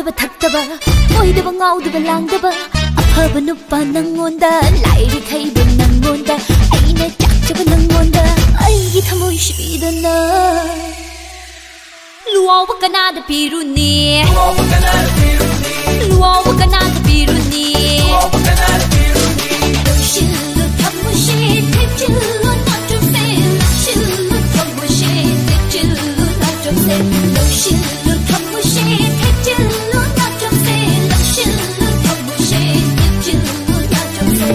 chadaba thakdaba oidaba ngaudaba langdaba afaba nupa nangonda lairi khaiba nangonda aina chakchaba nangonda aigi thamoi shibidana luwaoba kanada piruni luwaoba kanada piruni shilu thamushi tichilu natumse shilu thamushi tichilu natumse shilu thamushi tichilu natumse shilu thamushi tichilu natumse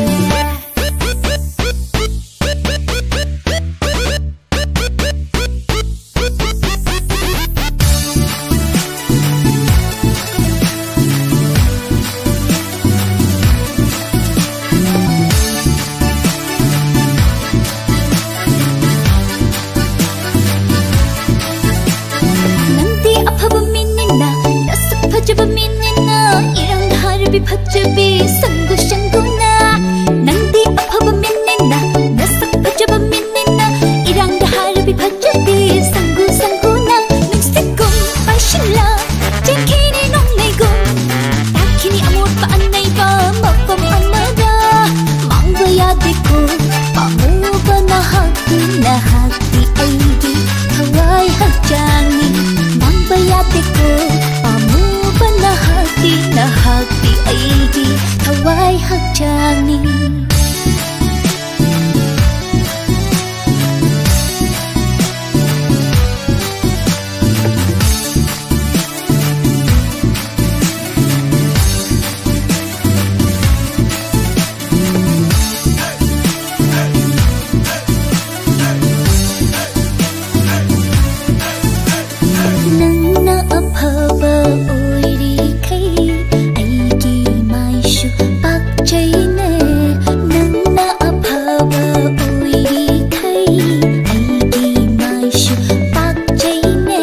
Pajabi sangu shanguna nangdi aphaba minnina nasak pajaba minnina irang daharabi pajabi sangu sanguna nungstikum paishila jenkini nongnaigun takini amor pa annai ba mapam amada mangba yadiko amuba nahakti aigi thawai hakjangi mangba yadiko amuba nahakti aigi thawai hakjangi nangna aphaba oiri khai aigi maishu pakchaine nangna aphaba oiri khai aigi maishu pakchaine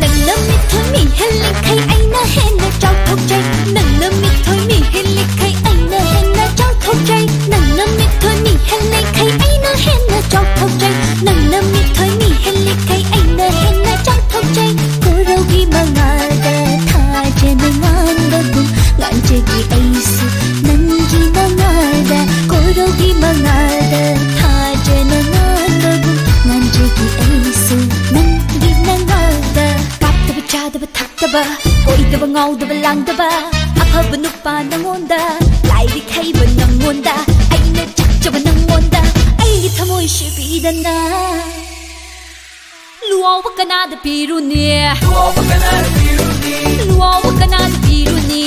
nangna mithoi mi heli khai aina henna chauthok chai nangna mithoi mi heli khai aina henna chauthok chai nangna mithoi mi heli khai aina henna chauthok chai nangna mithoi mi heli khai aina henna chauthok chai korogi mangada thajana ngandagu nganjegi aisu nangi nangada korogi mangada thajana ngandagu nganjegi aisu nangi nangada kaptaba chadaba thakdaba oidaba ngaudaba langdaba afaba nupa nangonda lairi khaiba nangonda aina chakchaba nangonda aigi thamoi shibidana luwaoba kanada piruni luwaoba kanada piruni